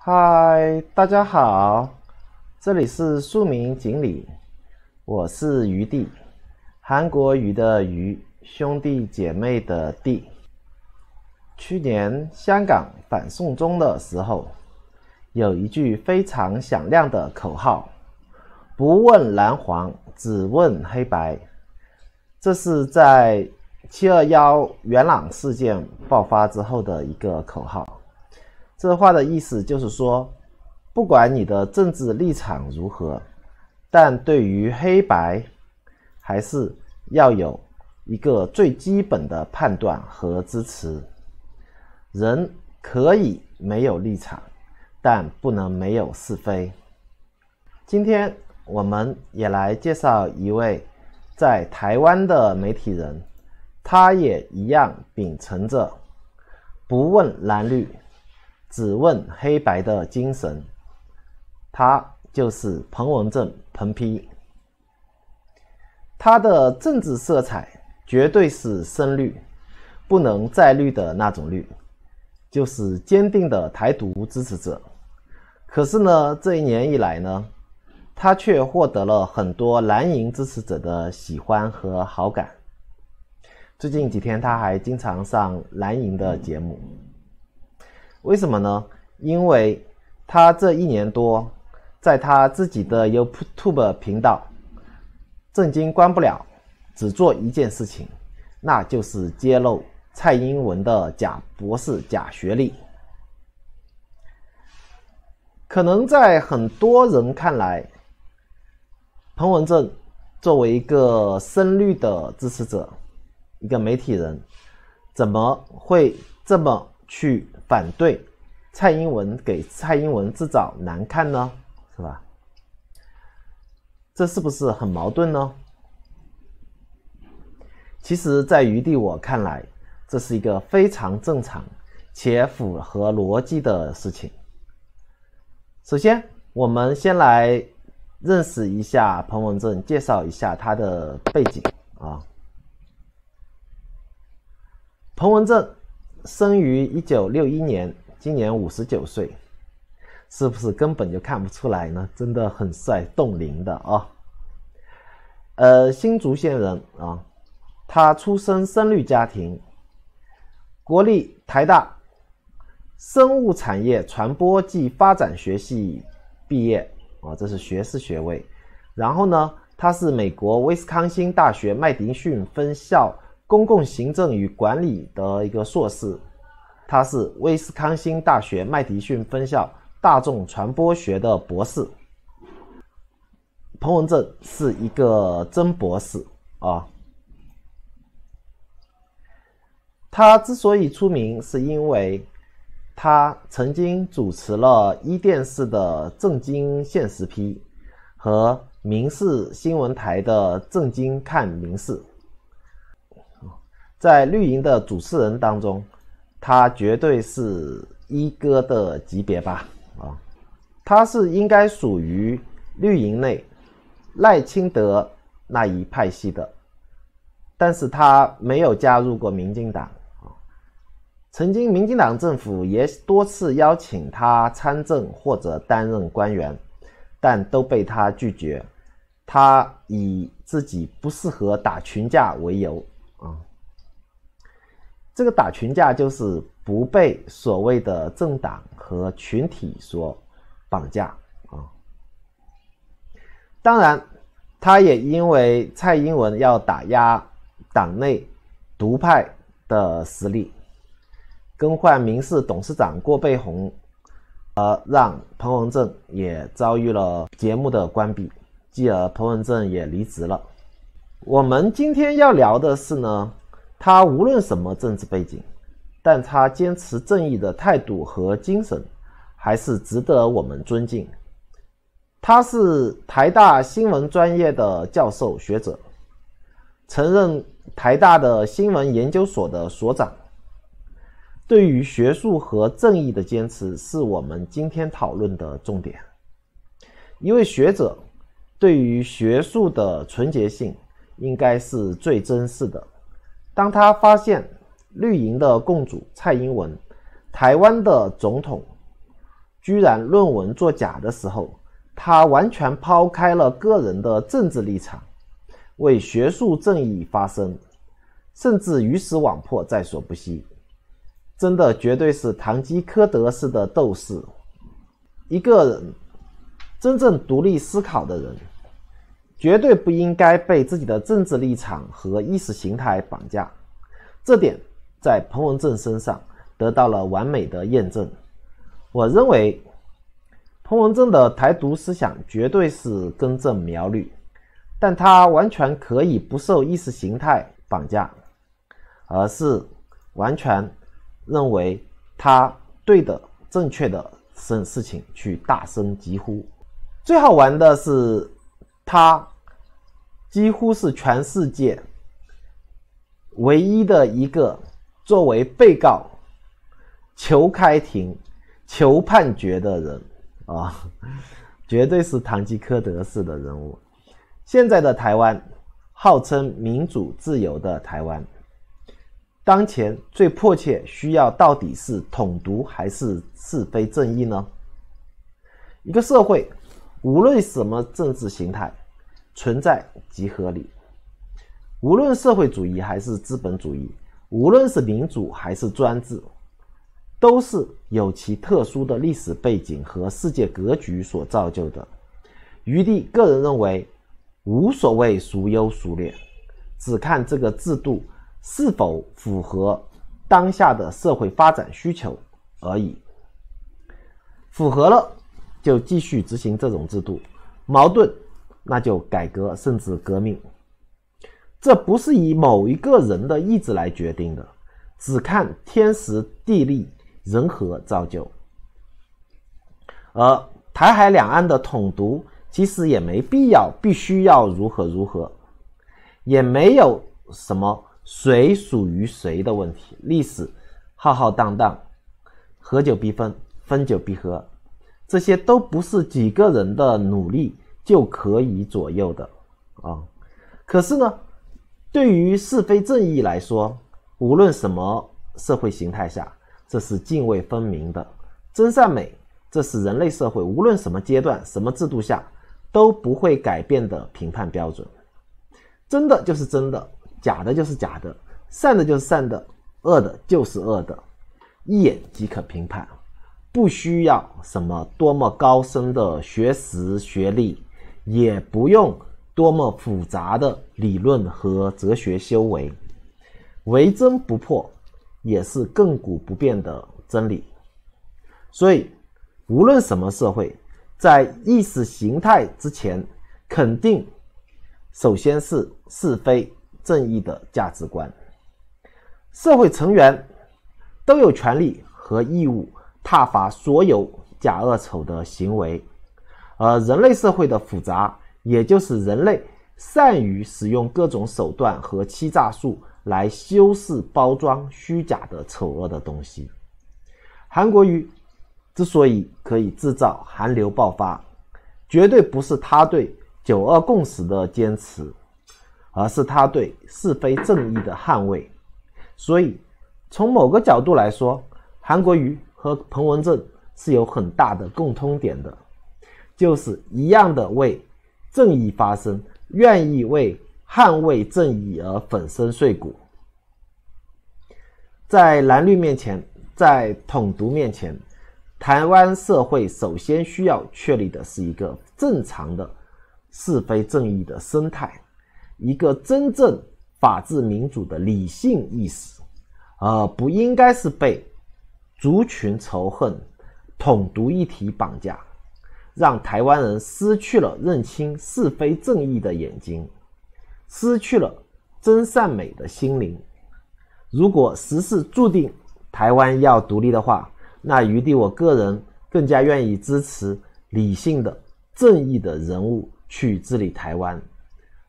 嗨，大家好，这里是庶民锦鲤，我是鱼弟，韩国鱼的鱼，兄弟姐妹的弟。去年香港反送中的时候，有一句非常响亮的口号，不问蓝黄，只问黑白。这是在721元朗事件爆发之后的一个口号。这话的意思就是说，不管你的政治立场如何，但对于黑白还是要有一个最基本的判断和支持。人可以没有立场，但不能没有是非。今天我们也来介绍一位在台湾的媒体人，他也一样秉承着不问蓝绿，只问黑白的精神，他就是彭文正彭批。他的政治色彩绝对是深绿，不能再绿的那种绿，就是坚定的台独支持者。可是呢，这一年以来呢，他却获得了很多蓝营支持者的喜欢和好感。最近几天他还经常上蓝营的节目。为什么呢？因为他这一年多在他自己的 YouTube 频道正经关不了，只做一件事情，那就是揭露蔡英文的假博士假学历。可能在很多人看来，彭文正作为一个深绿的支持者，一个媒体人，怎么会这么去反对蔡英文，给蔡英文自找难看呢？是吧？这是不是很矛盾呢？其实在余弟我看来，这是一个非常正常且符合逻辑的事情。首先我们先来认识一下彭文正，介绍一下他的背景啊。彭文正生于1961年，今年59岁，是不是根本就看不出来呢？真的很帅，冻龄的啊。新竹县人啊，他出生深绿家庭，国立台大生物产业传播暨发展学系毕业啊，这是学士学位。然后呢，他是美国威斯康星大学麦迪逊分校公共行政与管理的一个硕士，他是威斯康星大学麦迪逊分校大众传播学的博士。彭文正是一个真博士啊。他之所以出名，是因为他曾经主持了伊电视的正经现实批和民视新闻台的正经看民视。在绿营的主持人当中，他绝对是一哥的级别吧啊，他是应该属于绿营内赖清德那一派系的，但是他没有加入过民进党。曾经民进党政府也多次邀请他参政或者担任官员，但都被他拒绝。他以自己不适合打群架为由啊。这个打群架就是不被所谓的政党和群体所绑架啊。当然，他也因为蔡英文要打压党内独派的实力，更换民视董事长郭背宏，让彭文正也遭遇了节目的关闭，继而彭文正也离职了。我们今天要聊的是呢，他无论什么政治背景，但他坚持正义的态度和精神还是值得我们尊敬。他是台大新闻专业的教授学者，曾任台大的新闻研究所的所长。对于学术和正义的坚持是我们今天讨论的重点。一位学者对于学术的纯洁性应该是最珍视的。当他发现绿营的共主蔡英文、台湾的总统居然论文作假的时候，他完全抛开了个人的政治立场，为学术正义发声，甚至鱼死网破在所不惜。真的绝对是堂吉诃德式的斗士。一个人真正独立思考的人，绝对不应该被自己的政治立场和意识形态绑架。这点在彭文正身上得到了完美的验证。我认为彭文正的台独思想绝对是根正苗绿，但他完全可以不受意识形态绑架，而是完全认为他对的正确的事情去大声疾呼。最好玩的是，他几乎是全世界唯一的一个作为被告求开庭求判决的人啊，绝对是堂吉诃德式的人物。现在的台湾号称民主自由的台湾，当前最迫切需要到底是统独还是是非正义呢？一个社会无论什么政治形态存在即合理，无论社会主义还是资本主义，无论是民主还是专制，都是有其特殊的历史背景和世界格局所造就的。余弟个人认为，无所谓孰优孰劣，只看这个制度是否符合当下的社会发展需求而已。符合了就继续执行这种制度，矛盾那就改革甚至革命。这不是以某一个人的意志来决定的，只看天时地利人和造就。而台海两岸的统独其实也没必要必须要如何如何，也没有什么谁属于谁的问题。历史浩浩荡荡，合久必分，分久必合，这些都不是几个人的努力就可以左右的啊。可是呢，对于是非正义来说，无论什么社会形态下，这是泾渭分明的。真善美，这是人类社会无论什么阶段什么制度下都不会改变的评判标准。真的就是真的，假的就是假的，善的就是善的，恶的就是恶的，一眼即可评判，不需要什么多么高深的学识学历，也不用多么复杂的理论和哲学修为。唯真不破也是亘古不变的真理。所以无论什么社会，在意识形态之前，肯定首先是是非正义的价值观。社会成员都有权利和义务挞伐所有假恶丑的行为，而人类社会的复杂，也就是人类善于使用各种手段和欺诈术来修饰包装虚假的丑恶的东西。韩国瑜之所以可以制造韩流爆发，绝对不是他对9·2共识的坚持，而是他对是非正义的捍卫。所以从某个角度来说，韩国瑜和彭文正是有很大的共通点的，就是一样的为正义发声，愿意为捍卫正义而粉身碎骨。在蓝绿面前，在统独面前，台湾社会首先需要确立的是一个正常的是非正义的生态，一个真正法治民主的理性意识，而不应该是被族群仇恨、统独议题绑架，让台湾人失去了认清是非正义的眼睛，失去了真善美的心灵。如果时势注定台湾要独立的话，那余弟我个人更加愿意支持理性的正义的人物去治理台湾，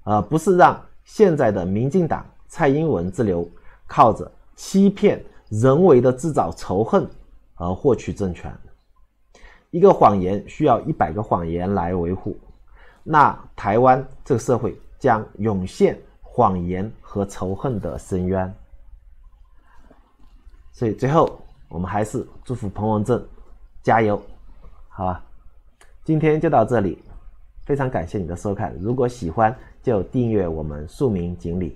而不是让现在的民进党蔡英文之流靠着欺骗人为的制造仇恨而获取政权。一个谎言需要100个谎言来维护，那台湾这个社会将涌现谎言和仇恨的深渊。所以最后我们还是祝福彭文正加油。好啊，今天就到这里，非常感谢你的收看。如果喜欢，就订阅我们庶民锦鲤。